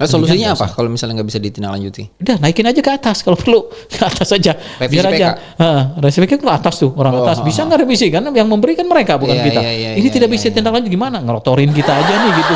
Nah, solusinya apa kalau misalnya nggak bisa ditindaklanjuti? Udah naikin aja ke atas kalau perlu, ke atas aja. Revisi Biar aja. Revisi PK ke atas tuh, orang atas bisa nggak revisi? Karena yang memberi kan mereka bukan kita. Ini tidak bisa ditindaklanjuti gimana? Ngelotorin kita aja nih gitu.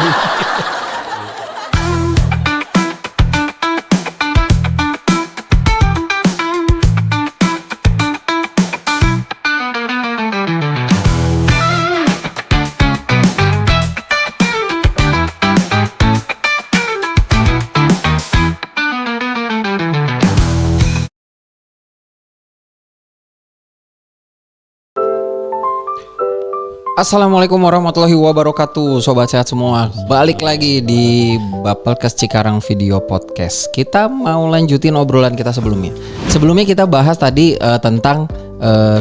Assalamualaikum warahmatullahi wabarakatuh, sobat sehat semua. Balik lagi di Bapelkes Cikarang Video Podcast. Kita mau lanjutin obrolan kita sebelumnya. Sebelumnya kita bahas tadi tentang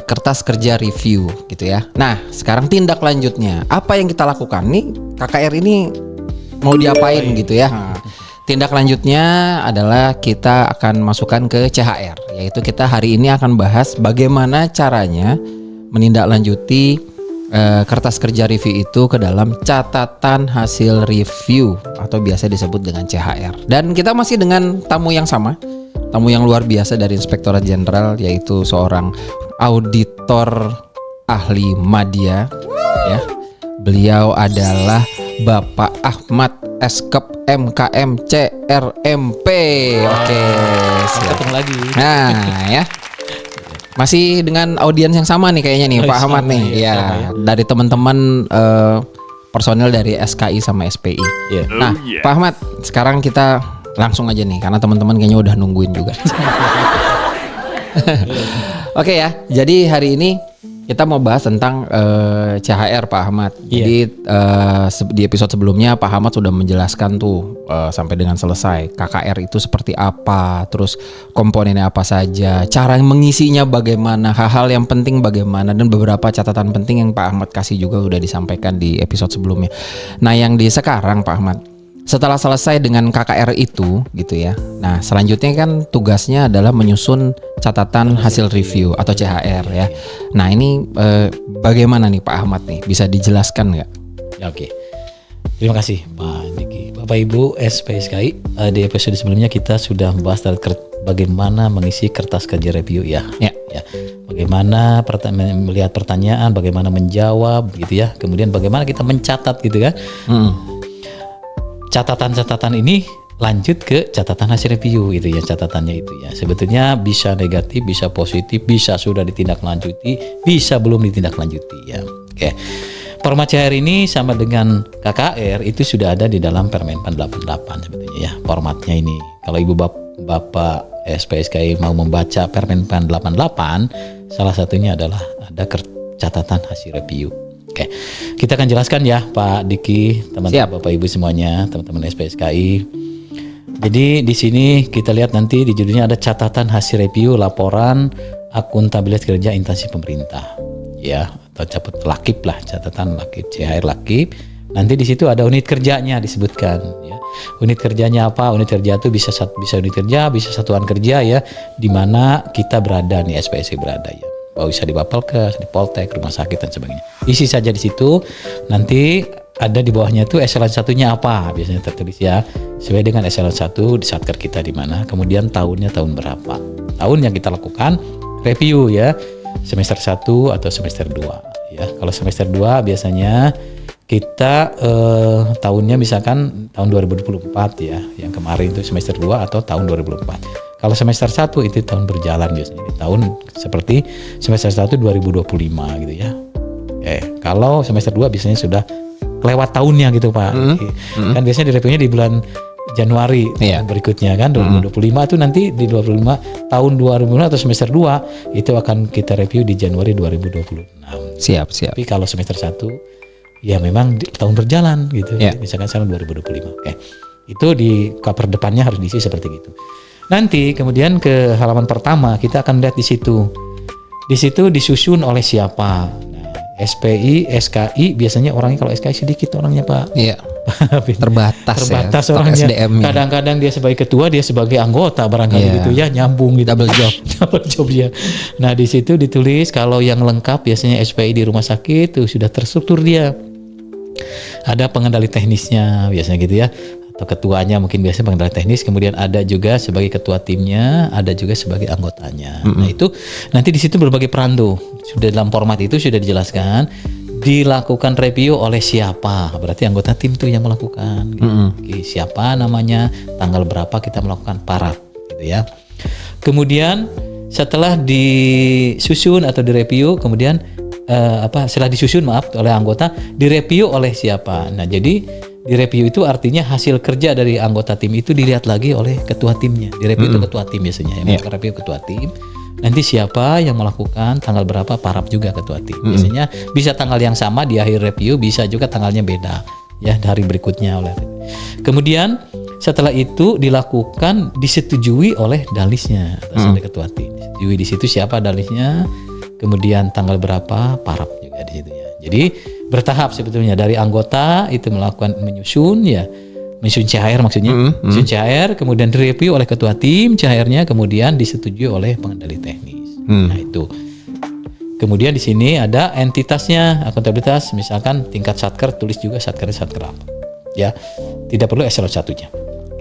kertas kerja review gitu ya. Nah, sekarang tindak lanjutnya. Apa yang kita lakukan nih? KKR ini mau diapain gitu ya? Tindak lanjutnya adalah kita akan masukkan ke CHR, yaitu kita hari ini akan bahas bagaimana caranya menindaklanjuti kertas kerja review itu ke dalam catatan hasil review atau biasa disebut dengan CHR. Dan kita masih dengan tamu yang sama, tamu yang luar biasa dari Inspektorat Jenderal, yaitu seorang auditor ahli media ya. Beliau adalah Bapak Ahmad Eskep MKM CRMP. Oke, Ketemu lagi. Nah ya, masih dengan audiens yang sama nih kayaknya nih Pak Ahmad nih ya, dari teman-teman personel dari SKI sama SPI. Nah Pak Ahmad, sekarang kita langsung aja nih karena teman-teman kayaknya udah nungguin juga. Oke ya, jadi hari ini kita mau bahas tentang CHR Pak Ahmad. Jadi di episode sebelumnya Pak Ahmad sudah menjelaskan tuh sampai dengan selesai KKR itu seperti apa, terus komponennya apa saja, cara mengisinya bagaimana, hal-hal yang penting bagaimana, dan beberapa catatan penting yang Pak Ahmad kasih juga udah disampaikan di episode sebelumnya. Nah yang di sekarang Pak Ahmad, setelah selesai dengan KKR itu gitu ya. Nah selanjutnya kan tugasnya adalah menyusun catatan hasil review atau CHR ya. Nah ini bagaimana nih Pak Ahmad nih, bisa dijelaskan nggak? Ya, oke. Terima kasih Pak Diki. Bapak Ibu SPSKI, di episode sebelumnya kita sudah membahas bagaimana mengisi kertas kerja review ya. Bagaimana melihat pertanyaan, bagaimana menjawab gitu ya. Kemudian bagaimana kita mencatat gitu kan. Catatan-catatan ini lanjut ke catatan hasil review itu ya, catatannya itu ya. Sebetulnya bisa negatif, bisa positif, bisa sudah ditindaklanjuti, bisa belum ditindaklanjuti ya. Oke. Format CHR ini sama dengan KKR itu sudah ada di dalam Permenpan 88 sebetulnya ya, formatnya ini. Kalau Ibu Bapak SPSKI mau membaca Permenpan 88, salah satunya adalah ada catatan hasil review. Oke, kita akan jelaskan ya Pak Diki, teman-teman Bapak Ibu semuanya, teman-teman SPSKI. Jadi di sini kita lihat nanti di judulnya ada catatan hasil review laporan akuntabilitas kerja instansi pemerintah, ya, atau lakip lah, catatan lakip CHR lakip. Nanti di situ ada unit kerjanya disebutkan, ya. Unit kerjanya apa? Unit kerja itu bisa unit kerja, bisa satuan kerja ya, di mana kita berada nih, SPSI berada ya. Bisa di Bapelkes, di Poltek, rumah sakit dan sebagainya. Isi saja di situ. Nanti ada di bawahnya itu eselon satunya apa, biasanya tertulis ya. Sesuai dengan eselon 1 di satker kita di mana. Kemudian tahunnya tahun berapa. Tahun yang kita lakukan review ya. Semester 1 atau semester 2 ya. Kalau semester 2 biasanya kita tahunnya misalkan tahun 2024 ya. Yang kemarin itu semester 2 atau tahun 2024. Kalau semester 1 itu tahun berjalan biasanya, di tahun seperti semester 1 2025 gitu ya. Kalau semester 2 biasanya sudah kelewat tahunnya gitu Pak. Kan biasanya di-reviewnya di bulan Januari berikutnya kan 2025 itu nanti di 25 tahun 2025 atau semester 2 itu akan kita review di Januari 2026. Siap. Tapi kalau semester 1 ya memang tahun berjalan gitu. Misalkan sekarang 2025. Oke. Itu di cover depannya harus diisi seperti gitu. Nanti kemudian ke halaman pertama kita akan lihat di situ. Di situ disusun oleh siapa? Nah, SPI, SKI biasanya orangnya, kalau SKI sedikit orangnya Pak. Iya. Terbatas ya. Orangnya. Kadang-kadang dia sebagai ketua, dia sebagai anggota barangkali gitu ya, nyambung gitu. Double job ya. Nah, di situ ditulis kalau yang lengkap biasanya SPI di rumah sakit itu sudah terstruktur dia. Ada pengendali teknisnya biasanya gitu ya. atau ketuanya mungkin biasanya pengendali teknis, kemudian ada juga sebagai ketua timnya, ada juga sebagai anggotanya. Nah itu nanti di situ berbagai peran tuh sudah dalam format itu sudah dijelaskan, dilakukan review oleh siapa, berarti anggota tim tuh yang melakukan. Gitu. Oke, siapa namanya, tanggal berapa kita melakukan parap, gitu ya. Kemudian setelah disusun atau direview, kemudian setelah disusun oleh anggota, direview oleh siapa. Nah jadi direview itu artinya hasil kerja dari anggota tim itu dilihat lagi oleh ketua timnya. Direview itu ketua tim biasanya, yang melakukan review ketua tim. Nanti siapa yang melakukan, tanggal berapa, parap juga ketua tim. Biasanya bisa tanggal yang sama di akhir review, bisa juga tanggalnya beda ya dari berikutnya oleh. Kemudian setelah itu dilakukan, disetujui oleh dalisnya atau oleh ketua tim. Disetujui di situ siapa dalisnya, kemudian tanggal berapa, parap juga di situ ya. Jadi bertahap sebetulnya dari anggota itu melakukan menyusun CHR maksudnya, menyusun CHR, kemudian direview oleh ketua tim CHR-nya, kemudian disetujui oleh pengendali teknis. Nah itu. Kemudian di sini ada entitasnya, akuntabilitas, misalkan tingkat satker, tulis juga satker apa. Ya, tidak perlu eselon 1-nya.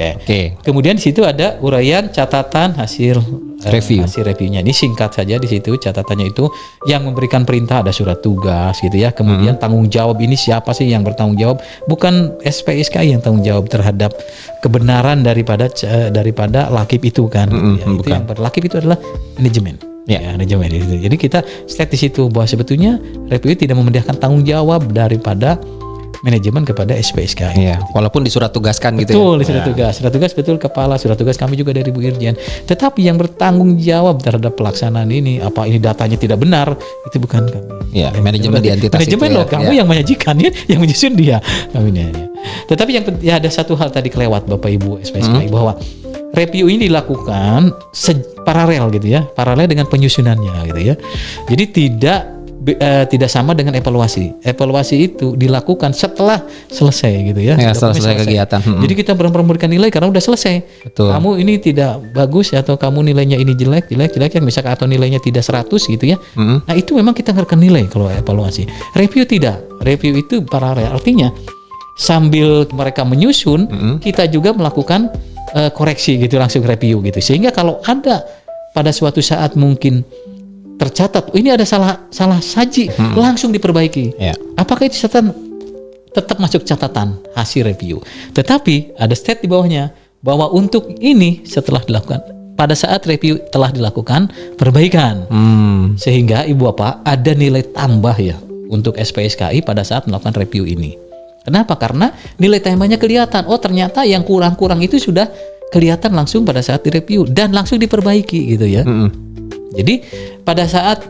Oke. Kemudian di situ ada uraian catatan hasil review. Hasil reviewnya ini singkat saja di situ catatannya itu yang memberikan perintah ada surat tugas gitu ya. Kemudian tanggung jawab ini siapa sih yang bertanggung jawab? Bukan SPSKI yang tanggung jawab terhadap kebenaran daripada lakip itu kan. Gitu ya. Itu yang berlakip itu adalah manajemen. Ya, manajemen itu. Jadi kita state di situ bahwa sebetulnya review tidak memindahkan tanggung jawab daripada manajemen kepada SPSKI. Iya, walaupun di surat tugaskan gitu ya. Betul, di surat tugas. Surat tugas betul kepala, surat tugas kami juga dari Bu Irjen. Tetapi yang bertanggung jawab terhadap pelaksanaan ini, apa ini datanya tidak benar, itu bukan kami. Iya, manajemen di entitas manajemen itu loh, kamu yang menyajikan ya, yang menyusun dia. Kami ini. Tetapi yang ada satu hal tadi kelewat Bapak Ibu SPSKI bahwa review ini dilakukan paralel gitu ya, paralel dengan penyusunannya gitu ya. Jadi tidak sama dengan evaluasi. Evaluasi itu dilakukan setelah selesai gitu ya. Setelah selesai kegiatan. Jadi kita benar-benar memberikan nilai karena udah selesai. Betul. Kamu ini tidak bagus atau kamu nilainya ini jelek kan misalkan atau nilainya tidak 100 gitu ya. Nah, itu memang kita ngerekam nilai kalau evaluasi. Review tidak. Review itu paralel. Artinya sambil mereka menyusun, kita juga melakukan koreksi gitu, langsung review gitu. Sehingga kalau ada pada suatu saat mungkin tercatat ini ada salah saji, langsung diperbaiki. Apakah itu tetap masuk catatan hasil review? Tetapi ada state di bawahnya bahwa untuk ini setelah dilakukan pada saat review telah dilakukan perbaikan, sehingga Ibu Bapak ada nilai tambah ya untuk SPSKI pada saat melakukan review ini. Kenapa? Karena nilai tambahnya kelihatan. Oh ternyata yang kurang-kurang itu sudah kelihatan langsung pada saat direview dan langsung diperbaiki gitu ya. Jadi pada saat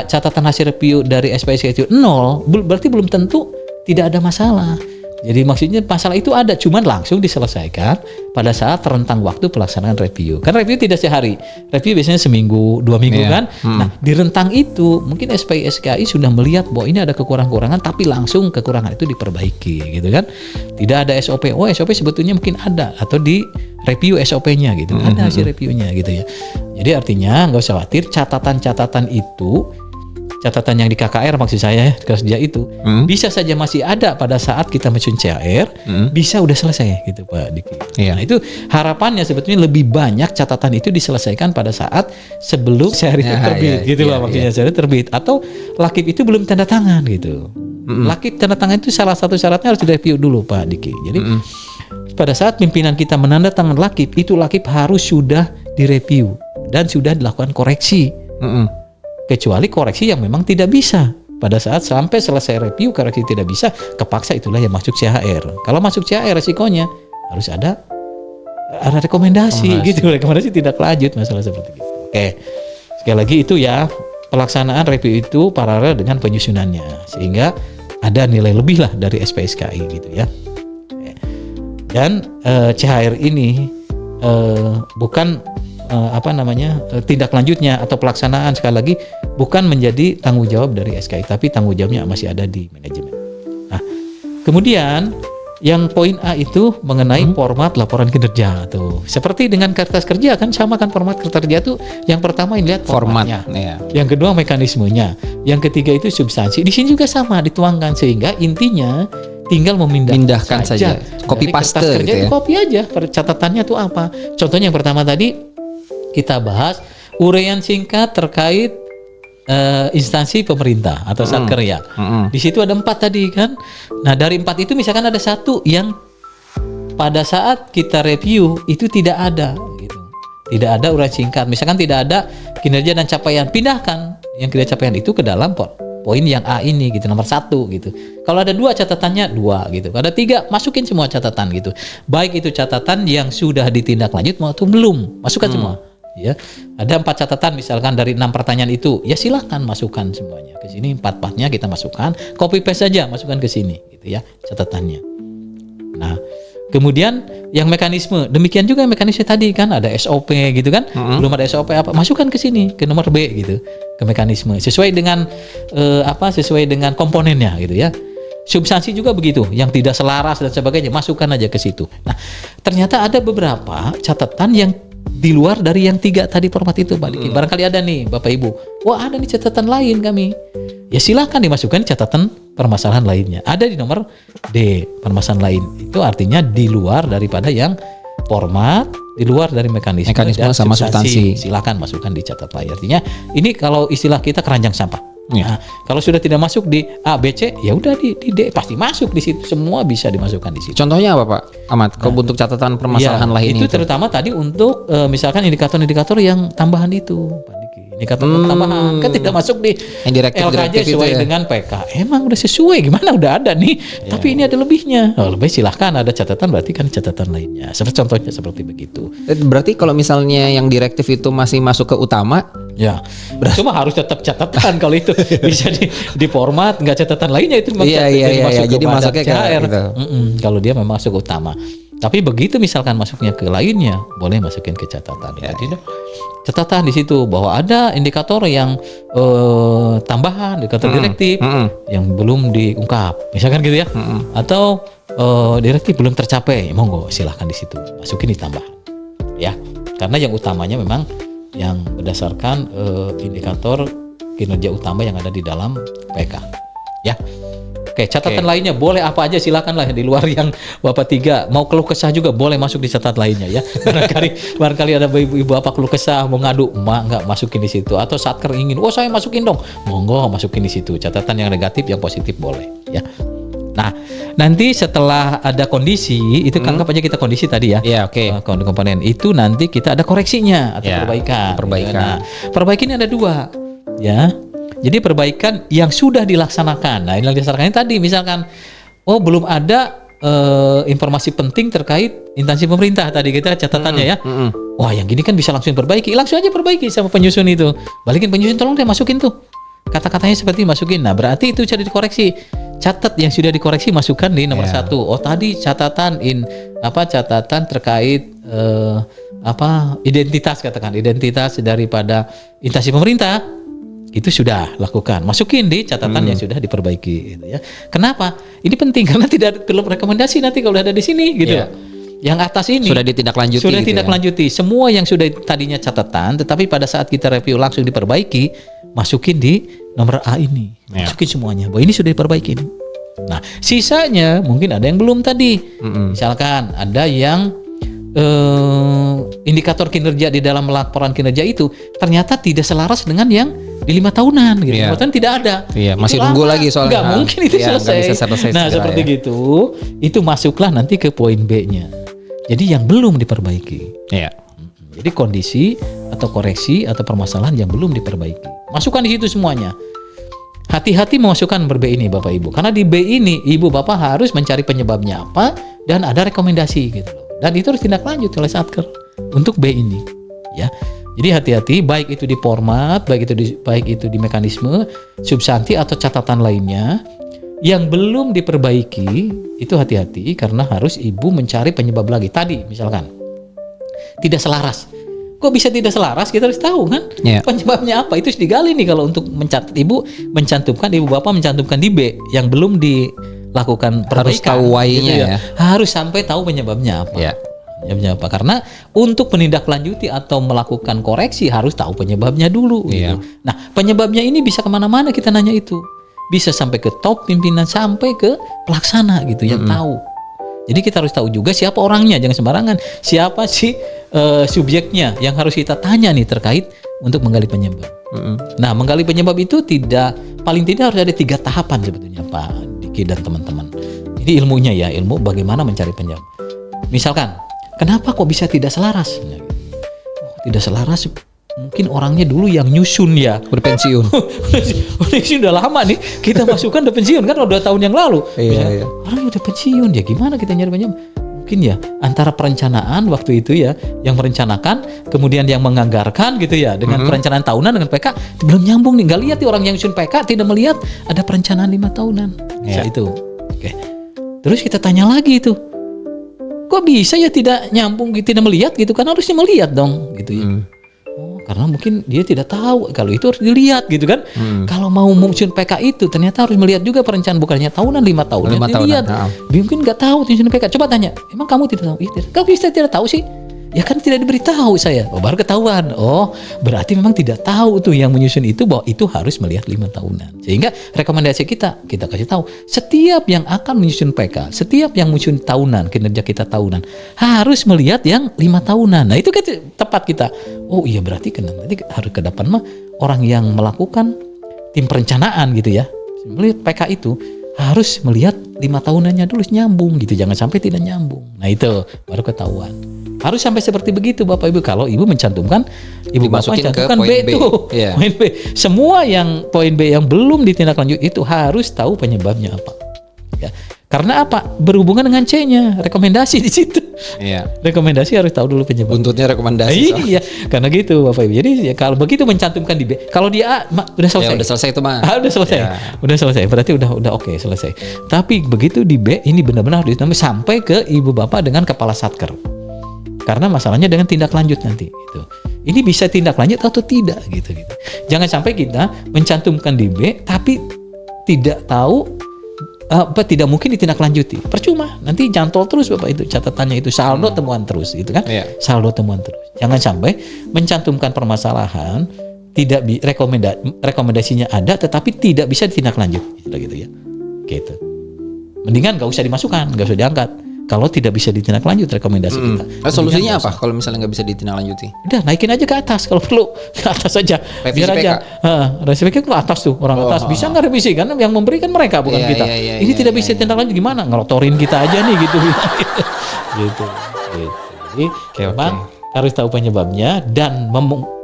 catatan hasil review dari SPSKI itu 0, berarti belum tentu tidak ada masalah. Jadi maksudnya masalah itu ada, cuman langsung diselesaikan pada saat rentang waktu pelaksanaan review. Karena review tidak sehari, review biasanya seminggu, 2 minggu kan. Nah di rentang itu mungkin SPSKI sudah melihat bahwa ini ada kekurangan, tapi langsung kekurangan itu diperbaiki gitu kan. Tidak ada SOP, SOP sebetulnya mungkin ada atau di review SOP-nya gitu, ada hasil reviewnya gitu ya. Jadi artinya nggak usah khawatir, catatan-catatan itu, catatan yang di KKR maksud saya kerja itu bisa saja masih ada pada saat kita menyusun CHR, bisa udah selesai gitu Pak Diki. Nah itu harapannya sebetulnya lebih banyak catatan itu diselesaikan pada saat sebelum CHR itu terbit gitu Pak, maksudnya CHR terbit atau lakip itu belum tanda tangan gitu. Lakip tanda tangan itu salah satu syaratnya harus direview dulu Pak Diki. Jadi pada saat pimpinan kita menandatangan lakip, itu lakip harus sudah direview dan sudah dilakukan koreksi. Kecuali koreksi yang memang tidak bisa. Pada saat sampai selesai review koreksi tidak bisa, kepaksa itulah yang masuk CHR. Kalau masuk CHR resikonya harus ada rekomendasi gitu. Rekomendasi tidak lanjut masalah seperti itu. Oke. Sekali lagi itu ya, pelaksanaan review itu paralel dengan penyusunannya. Sehingga ada nilai lebih lah dari SPSKI gitu ya. Dan CHR ini bukan tindak lanjutnya atau pelaksanaan sekali lagi bukan menjadi tanggung jawab dari SKI, tapi tanggung jawabnya masih ada di manajemen. Nah, kemudian yang poin A itu mengenai format laporan kinerja tuh. Seperti dengan kertas kerja kan sama kan format kertas kerja tuh. Yang pertama yang lihat formatnya, yang kedua mekanismenya, yang ketiga itu substansi. Di sini juga sama dituangkan sehingga intinya tinggal Pindahkan saja. Copy Dari kertas paste kerja gitu itu ya. copy aja. Catatannya tuh apa? Contohnya yang pertama tadi kita bahas uraian singkat terkait instansi pemerintah atau satker ya. Di situ ada 4 tadi kan. Nah dari 4 itu misalkan ada satu yang pada saat kita review itu tidak ada gitu. Tidak ada uraian singkat. Misalkan tidak ada kinerja dan capaian, pindahkan yang kinerja capaian itu ke dalam poin yang A ini gitu, nomor 1 gitu. Kalau ada 2 catatannya 2 gitu. Kalau ada 3 masukin semua catatan gitu. Baik itu catatan yang sudah ditindaklanjut maupun belum, masukkan semua. Ya, ada 4 catatan misalkan dari 6 pertanyaan itu, ya silahkan masukkan semuanya ke sini. 4-4-nya kita masukkan, copy paste saja masukkan ke sini gitu ya catatannya. Nah, kemudian yang mekanisme, demikian juga mekanisme tadi kan ada SOP gitu kan, belum ada SOP apa, masukkan ke sini ke nomor B gitu, ke mekanisme sesuai dengan sesuai dengan komponennya gitu ya. Substansi juga begitu, yang tidak selaras dan sebagainya masukkan aja ke situ. Nah, ternyata ada beberapa catatan yang di luar dari yang 3 tadi format itu, Pak Diki. Barangkali ada nih Bapak Ibu, wah ada nih catatan lain kami. Ya silakan dimasukkan catatan permasalahan lainnya. Ada di nomor D, permasalahan lain. Itu artinya di luar daripada yang format, di luar dari mekanisme dan sama substansi. Silakan masukkan di catatan lain. Artinya ini kalau istilah kita keranjang sampah. Ya. Nah, kalau sudah tidak masuk di A, B, C, ya udah di D pasti masuk di situ. Semua bisa dimasukkan di situ. Contohnya apa Pak Ahmad? Kalau untuk catatan permasalahan lain itu terutama tadi untuk misalkan indikator-indikator yang tambahan itu, Pak Diki. Indikator tambahan kan tidak masuk di yang direktif LKJ sesuai itu ya? dengan PK. Emang udah sesuai gimana udah ada nih. Tapi ini ada lebihnya. Oh, lebih silahkan ada catatan berarti kan catatan lainnya. Seperti contohnya seperti begitu. Berarti kalau misalnya yang direktif itu masih masuk ke utama, ya, cuma harus tetap catatan kalau itu bisa di format nggak catatan lainnya itu Iya. Jadi masuknya ke CHR. gitu. Kalau dia memang masuk utama. Tapi begitu misalkan masuknya ke lainnya, boleh masukin ke catatan. Jadi catatan di situ bahwa ada indikator yang tambahan, indikator direktif yang belum diungkap, misalkan gitu ya, atau direktif belum tercapai, monggo silahkan di situ masukin di tambahan, ya. Karena yang utamanya memang yang berdasarkan indikator kinerja utama yang ada di dalam PK, ya. Oke, catatan lainnya boleh apa aja silakan lah di luar yang Bapak 3 mau keluh kesah juga boleh masuk di catatan lainnya ya. Barangkali ada ibu-ibu apa keluh kesah mau ngadu, nggak masukin di situ, atau satker ingin, saya masukin dong, monggo masukin di situ. Catatan yang negatif, yang positif boleh ya. Nah, nanti setelah ada kondisi itu kan aja kita kondisi tadi ya. Iya, oke. Komponen itu nanti kita ada koreksinya atau perbaikan. Perbaikan. Nah, perbaikan ada 2 ya. Jadi perbaikan yang sudah dilaksanakan. Nah, yang dilaksanakan tadi misalkan belum ada informasi penting terkait instansi pemerintah tadi kita catatannya ya. Wah, yang gini kan bisa langsung perbaiki. Langsung aja perbaiki sama penyusun itu. Balikin penyusun, tolong deh masukin tuh. Kata-katanya seperti masukin. Nah, berarti itu jadi dikoreksi. Catat yang sudah dikoreksi, masukkan di nomor 1. Oh, tadi catatan catatan terkait identitas, katakan identitas daripada instansi pemerintah. Itu sudah lakukan, masukin di catatan yang sudah diperbaiki gitu ya. Kenapa? Ini penting karena tidak perlu rekomendasi nanti kalau ada di sini gitu. Yang atas ini sudah ditindaklanjuti. Sudah ditindaklanjuti. Semua yang sudah tadinya catatan, tetapi pada saat kita review langsung diperbaiki, masukin di nomor A ini. Masukin semuanya. Bahwa ini sudah diperbaiki. Nah, sisanya mungkin ada yang belum tadi. Misalkan ada yang indikator kinerja di dalam laporan kinerja itu ternyata tidak selaras dengan yang di 5 tahunan gitu. 5 tahun tidak ada. Iya, masih nunggu lagi soalnya. Nggak mungkin itu selesai. Bisa selesai. Nah, seperti gitu, itu masuklah nanti ke poin B-nya. Jadi yang belum diperbaiki. Iya. Jadi kondisi atau koreksi atau permasalahan yang belum diperbaiki. Masukkan di situ semuanya. Hati-hati memasukkan nomor B ini Bapak Ibu. Karena di B ini Ibu Bapak harus mencari penyebabnya apa dan ada rekomendasi gitu loh. Dan itu harus tindak lanjut oleh Satker untuk B ini, ya. Jadi hati-hati baik itu di format, baik itu di mekanisme, substansi atau catatan lainnya yang belum diperbaiki itu hati-hati karena harus Ibu mencari penyebab lagi. Tadi misalkan tidak selaras. Kok bisa tidak selaras? Kita harus tahu kan penyebabnya apa. Itu harus digali nih kalau untuk mencatat Ibu Bapak mencantumkan di B yang belum dilakukan perbaikan. Harus tahu why-nya ya. Harus sampai tahu penyebabnya apa. Ya. Penyebabnya apa? Karena untuk menindaklanjuti atau melakukan koreksi harus tahu penyebabnya dulu. Gitu. Nah, penyebabnya ini bisa kemana-mana kita nanya itu. bisa sampai ke top pimpinan, sampai ke pelaksana gitu yang tahu. Jadi kita harus tahu juga siapa orangnya, jangan sembarangan. Siapa sih subjeknya yang harus kita tanya nih terkait untuk menggali penyebab. Nah, menggali penyebab itu paling tidak harus ada 3 tahapan sebetulnya Pak Diki dan teman-teman. Ini ilmunya ya, ilmu bagaimana mencari penyebab. Misalkan, kenapa kok bisa tidak selaras? Tidak selaras, mungkin orangnya dulu yang nyusun ya. Berpensiun. Pensiun udah lama nih. Kita masukkan udah pensiun kan udah 2 tahun yang lalu. Iya. Orang udah pensiun ya, gimana kita nyari penyebab? Mungkin ya antara perencanaan waktu itu ya, yang merencanakan, kemudian yang menganggarkan gitu ya, dengan perencanaan tahunan dengan PK belum nyambung nih. Nggak lihat nih orang yang nyusun PK tidak melihat ada perencanaan 5 tahunan. Bisa itu. Oke. Terus kita tanya lagi itu. Kok bisa ya tidak nyambung, tidak melihat gitu kan, harusnya melihat dong gitu ya. Oh, karena mungkin dia tidak tahu kalau itu harus dilihat gitu kan. Kalau mau menyusun PK itu ternyata harus melihat juga perencanaan, bukannya tahunan 5 tahun. 5 tahunan. Dilihat. Dia mungkin nggak tahu menyusun PK. Coba tanya, emang kamu tidak tahu? Iya, kau bisa tidak tahu sih? Ya kan tidak diberitahu saya. Oh, baru ketahuan. Oh, berarti memang tidak tahu tuh yang menyusun itu bahwa itu harus melihat 5 tahunan. Sehingga rekomendasi kita kasih tahu, setiap yang akan menyusun PK, setiap yang menyusun tahunan, kinerja kita tahunan, harus melihat yang 5 tahunan. Nah, itu kan tepat kita. Oh iya, berarti kan nanti harus ke depan mah orang yang melakukan tim perencanaan gitu ya. Melihat PK itu harus melihat 5 tahunannya dulu nyambung gitu. Jangan sampai tidak nyambung. Nah, itu baru ketahuan. Harus sampai seperti begitu Bapak Ibu. Kalau Ibu mencantumkan, Ibu Bapak mencantumkan B itu. Yeah. Poin B. Semua yang poin B yang belum ditindaklanjuti itu harus tahu penyebabnya apa. Ya. Karena apa? Berhubungan dengan C-nya, rekomendasi di situ. Iya. Rekomendasi harus tahu dulu penyebab. Buntutnya rekomendasi. Iya, karena gitu Bapak Ibu. Jadi ya, kalau begitu mencantumkan di B, kalau di A udah selesai. Ya, udah selesai itu mah. Udah selesai. Ya. Udah selesai. Berarti udah oke, selesai. Tapi begitu di B ini benar-benar harus ditambah sampai ke Ibu Bapak dengan kepala satker. Karena masalahnya dengan tindak lanjut nanti gitu. Ini bisa tindak lanjut atau tidak gitu. Jangan sampai kita mencantumkan di B tapi tidak tahu tidak mungkin ditindaklanjuti. Percuma, nanti jantol terus Bapak itu catatannya itu saldo temuan terus gitu kan. Yeah. Saldo temuan terus. Jangan sampai mencantumkan permasalahan tidak rekomendasinya ada tetapi tidak bisa ditindaklanjuti gitu ya. Gitu. Mendingan enggak usah dimasukkan, enggak usah diangkat. Kalau tidak bisa ditindaklanjut rekomendasi kita. Solusinya apa kalau misalnya nggak bisa ditindaklanjuti? Udah naikin aja ke atas kalau perlu, ke atas aja. Revisi biar PK. aja. Revisi PK ke atas tuh, orang atas bisa nggak revisi kan yang memberikan mereka bukan kita. Ini tidak bisa ditindaklanjuti gimana? Ngelotorin kita aja nih gitu. Gitu. Jadi memang harus tahu penyebabnya dan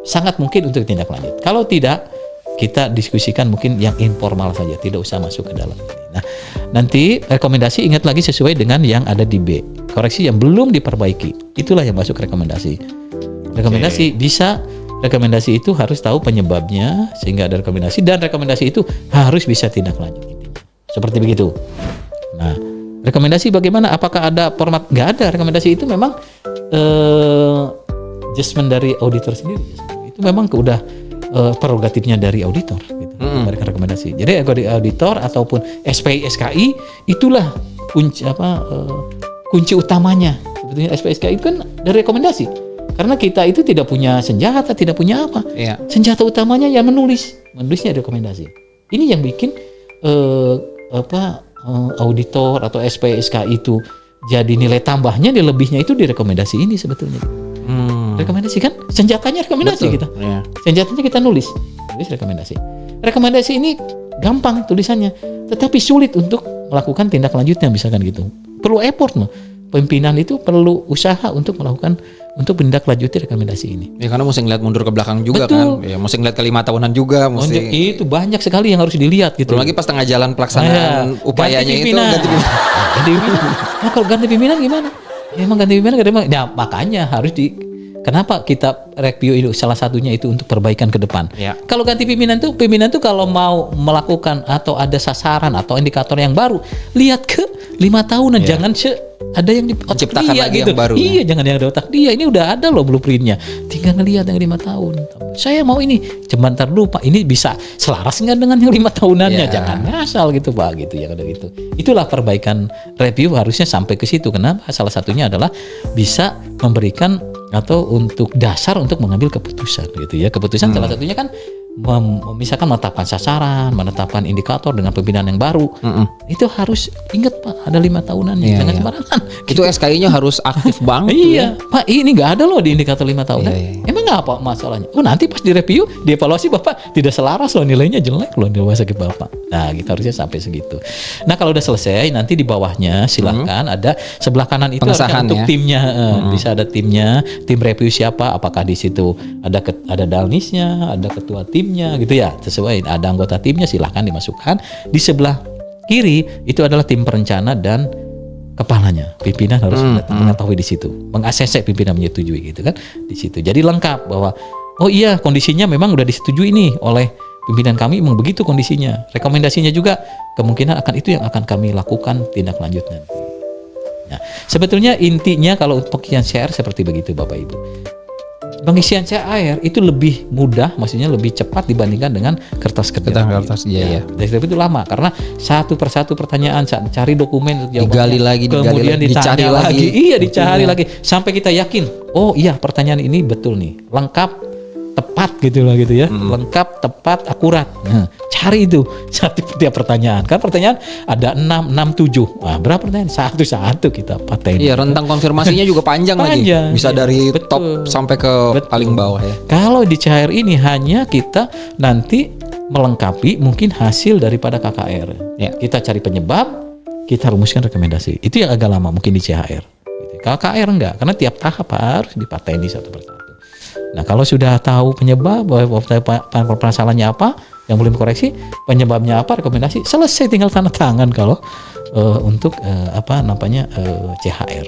sangat mungkin untuk ditindaklanjut. Kalau tidak, kita diskusikan mungkin yang informal saja, tidak usah masuk ke dalam. Nah, nanti rekomendasi ingat lagi sesuai dengan yang ada di B. Koreksi yang belum diperbaiki, itulah yang masuk rekomendasi. Rekomendasi bisa, rekomendasi itu harus tahu penyebabnya sehingga ada rekomendasi dan rekomendasi itu harus bisa tindak lanjut. Seperti begitu. Nah, rekomendasi bagaimana? Apakah ada format? Nggak ada. Rekomendasi itu memang adjustment dari auditor sendiri. Itu memang udah prerogatifnya dari auditor gitu, memberikan rekomendasi. Jadi auditor ataupun SPI SKI itulah kunci utamanya. Sebetulnya SPI SKI itu kan dari rekomendasi. Karena kita itu tidak punya senjata, tidak punya apa. Iya. Senjata utamanya yang menulisnya rekomendasi. Ini yang bikin auditor atau SPI SKI itu jadi nilai tambahnya, nilai lebihnya itu di rekomendasi ini sebetulnya. Rekomendasi kan senjatanya rekomendasi. Betul, kita yeah. Senjatanya kita nulis rekomendasi. Rekomendasi ini gampang tulisannya tetapi sulit untuk melakukan tindak lanjutnya misalkan gitu, perlu effort loh. Pimpinan itu perlu usaha untuk melakukan menindaklanjuti rekomendasi ini ya, karena mesti ngeliat mundur ke belakang juga. Betul. Kan ya, mesti ngeliat ke 5 tahunan juga itu banyak sekali yang harus dilihat gitu. Belum lagi pas tengah jalan pelaksanaan upayanya ganti itu ganti pimpinan. Nah, kalau ganti pimpinan gimana? Ya, emang ganti pimpinan nah, makanya harus kenapa kita review itu salah satunya itu untuk perbaikan ke depan. Ya. Kalau ganti pimpinan tuh kalau mau melakukan atau ada sasaran atau indikator yang baru, lihat ke 5 tahunan, jangan ada yang di otak dia gitu. Yang baru, iya, jangan yang ada otak dia. Ini udah ada loh blueprintnya. Tinggal ngelihat yang 5 tahun. Saya mau ini, cuman terlupa. Ini bisa selaras nggak dengan yang 5 tahunannya? Jangan ngasal gitu Pak, gitu ya, ada gitu. Itulah perbaikan review harusnya sampai ke situ. Kenapa? Salah satunya adalah bisa memberikan atau untuk dasar untuk mengambil keputusan gitu ya. Keputusan salah satunya kan misalkan menetapkan sasaran, menetapkan indikator dengan pembinaan yang baru, itu harus ingat Pak, ada 5 tahunannya, jangan sembarangan. Itu SKI-nya harus aktif banget. Iya, Pak, ini nggak ada loh di indikator 5 tahunan. Emang nggak apa masalahnya? Oh, nanti pas direview, dievaluasi Bapak tidak selaras loh, nilainya jelek loh di rumah sakit Bapak. Nah, kita harusnya sampai segitu. Nah, kalau udah selesai, nanti di bawahnya silahkan ada sebelah kanan itu pengesahan untuk timnya, bisa ada timnya, tim review siapa, apakah di situ ada dalnisnya, ada ketua timnya gitu ya, sesuai, ada anggota timnya silahkan dimasukkan. Di sebelah kiri itu adalah tim perencana dan kepalanya, pimpinan harus mengetahui di situ, meng-ACC pimpinan menyetujui gitu kan di situ. Jadi lengkap bahwa oh iya kondisinya memang udah disetujui nih oleh pimpinan kami, memang begitu kondisinya. Rekomendasinya juga kemungkinan akan itu yang akan kami lakukan tindak lanjut nanti. Nah, sebetulnya intinya kalau untuk pengisian CR seperti begitu Bapak Ibu. Pengisian CR itu lebih mudah, maksudnya lebih cepat dibandingkan dengan kertas kerja. Iya. Tapi itu lama karena satu persatu pertanyaan, cari dokumen, digali lagi, kemudian dicari lagi. Iya, dicari lagi sampai kita yakin. Oh iya, pertanyaan ini betul nih, lengkap, tepat gitu lah gitu ya, lengkap, tepat, akurat. Nah, cari itu setiap pertanyaan. Kan pertanyaan ada 6, 7. Wah, berapa pertanyaan? Satu-satu kita paten. Iya, rentang konfirmasinya juga panjang lagi. Bisa dari top sampai ke paling bawah ya. Kalau di CHR ini hanya kita nanti melengkapi mungkin hasil daripada KKR. Ya. Kita cari penyebab, kita rumuskan rekomendasi. Itu yang agak lama mungkin di CHR. Gitu. KKR enggak, karena tiap tahap harus dipateni satu persatu. Nah, kalau sudah tahu penyebab, permasalahannya apa, yang boleh dikoreksi, penyebabnya apa, rekomendasi, selesai, tinggal tanda tangan kalau untuk CHR.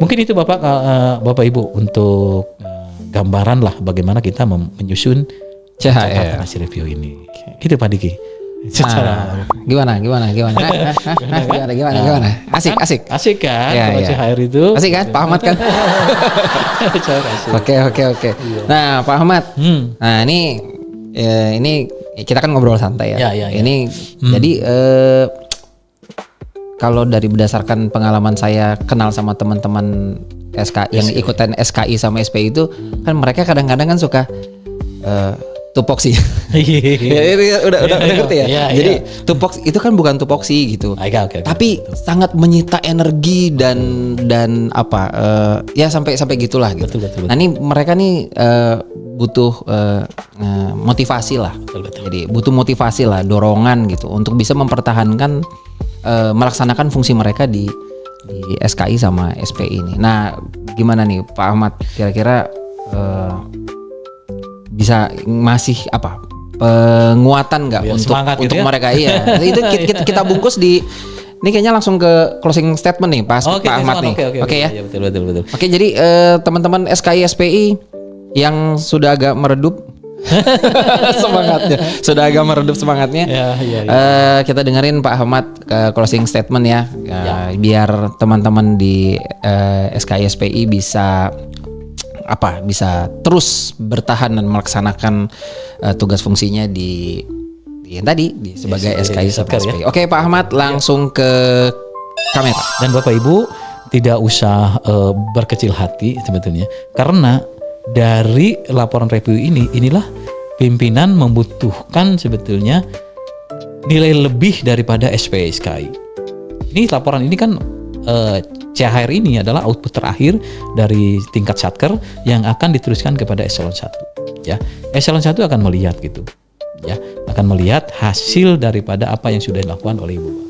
Mungkin itu Bapak Ibu untuk gambaran lah bagaimana kita menyusun CHR hasil review ini. Gitu Pak Diki. Gimana? Asik kan? Ya, kalau CHR itu. Asik kan? Pak Ahmad kan? Oke. Nah, Pak Ahmad. Nah, ini kita kan ngobrol santai ya. Ini jadi kalau dari berdasarkan pengalaman saya kenal sama teman-teman yang ikutan SKI sama SPI itu kan mereka kadang-kadang kan suka tupoksi. udah ngerti ya. Jadi tupoksi itu kan bukan tupoksi gitu. Tapi sangat menyita energi dan apa ya sampai gitulah gitu. Betul. Nah, ini mereka nih butuh motivasi lah. Betul. Jadi butuh motivasi lah, dorongan gitu untuk bisa mempertahankan melaksanakan fungsi mereka di SKI sama SPI ini. Nah, gimana nih Pak Ahmad, kira-kira bisa masih apa penguatan nggak untuk mereka? Iya, itu kita bungkus di ini kayaknya langsung ke closing statement nih Pak Ahmad nih. Oke ya. Betul. Oke, jadi teman-teman SKI SPI yang sudah agak meredup semangatnya. Kita dengerin Pak Ahmad closing statement ya. Biar teman-teman di SKI SPI bisa terus bertahan dan melaksanakan tugas fungsinya di sebagai SKI SPI. Oke, Pak Ahmad langsung ke kamera. Dan Bapak Ibu tidak usah berkecil hati sebetulnya, karena dari laporan review inilah pimpinan membutuhkan sebetulnya nilai lebih daripada SPI SKI. Ini laporan ini kan CHR ini adalah output terakhir dari tingkat satker yang akan diteruskan kepada eselon 1 ya. Eselon 1 akan melihat gitu ya, akan melihat hasil daripada apa yang sudah dilakukan oleh Ibu Bapak.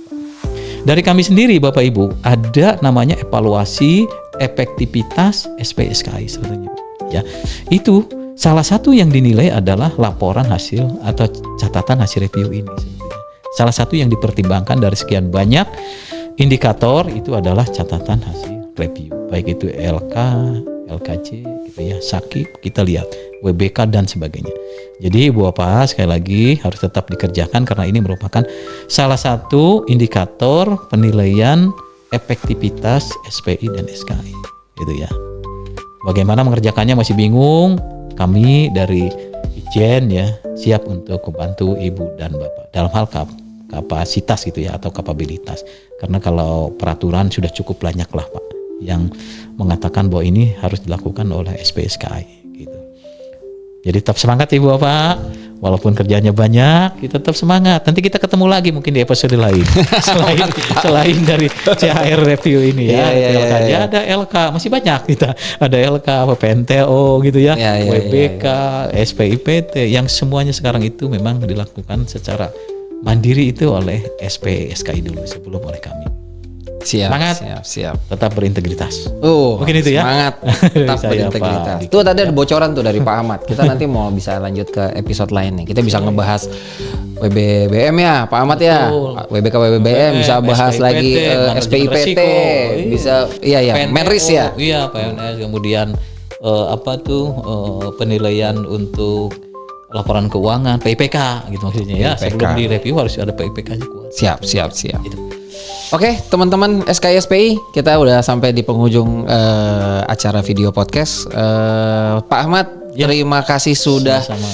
Dari kami sendiri Bapak Ibu ada namanya evaluasi efektivitas SPSKI sebetulnya ya. Itu salah satu yang dinilai adalah laporan hasil atau catatan hasil review ini sebetulnya. Salah satu yang dipertimbangkan dari sekian banyak indikator itu adalah catatan hasil review, baik itu LK, LKC gitu ya, SAKI, kita lihat WBK dan sebagainya. Jadi Ibu Bapak sekali lagi harus tetap dikerjakan karena ini merupakan salah satu indikator penilaian efektivitas SPI dan SKI gitu ya. Bagaimana mengerjakannya masih bingung? Kami dari Ijen ya siap untuk membantu Ibu dan Bapak dalam hal kapasitas gitu ya atau kapabilitas. Karena kalau peraturan sudah cukup banyak lah Pak yang mengatakan bahwa ini harus dilakukan oleh SPSKI gitu. Jadi tetap semangat Ibu Bapak walaupun kerjanya banyak, kita tetap semangat. Nanti kita ketemu lagi mungkin di episode lain. selain dari CHR review ini ya. LK-nya ada LK, masih banyak kita. Ada LK, PNTO gitu ya, WBK, SPIPT, yang semuanya sekarang itu memang dilakukan secara mandiri itu oleh SPSKI dulu sebelum oleh kami. Siap. Tetap berintegritas. Mungkin itu ya. Semangat. Tetap Saya, berintegritas. Pak. Tuh tadi ada bocoran tuh dari Pak Ahmad. Kita nanti mau bisa lanjut ke episode lain nih. Kita bisa ngebahas WBBM ya, Pak Ahmad ya. WBK WBBM bisa bahas SPIPT, lagi SPIPT, resiko. bisa Menris ya. Iya, PNS, kemudian penilaian untuk laporan keuangan, PIPK gitu maksudnya ya. PIPK. Sebelum direview harus ada PIPK-nya kuat. Siap. Gitu. Oke, teman-teman SKSPI, kita udah sampai di penghujung acara video podcast. Pak Ahmad, terima kasih sudah Sama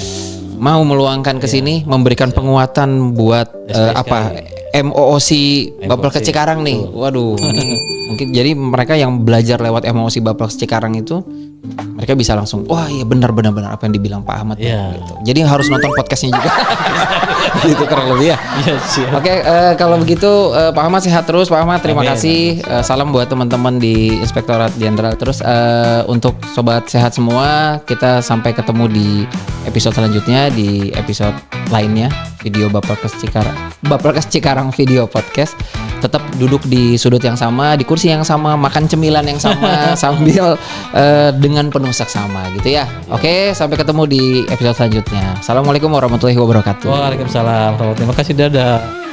mau meluangkan ke sini, memberikan penguatan buat MOOC Bapelkes Cikarang nih. Waduh, ini mungkin jadi mereka yang belajar lewat MOOC Bapelkes Cikarang itu mereka bisa langsung wah iya benar apa yang dibilang Pak Ahmad gitu. Jadi harus nonton podcastnya juga. Gitu kurang lebih ya. Oke, kalau begitu Pak Ahmad sehat terus. Pak Ahmad terima kasih. Salam buat teman-teman di Inspektorat Jenderal. Terus untuk sobat sehat semua, kita sampai ketemu di episode selanjutnya, di episode lainnya video Bapelkes Cikarang video podcast. Tetap duduk di sudut yang sama, di kursi yang sama, makan cemilan yang sama sambil dengan penuh seksama gitu ya. Oke, sampai ketemu di episode selanjutnya. Assalamualaikum warahmatullahi wabarakatuh. Waalaikumsalam. Terima kasih, dadah.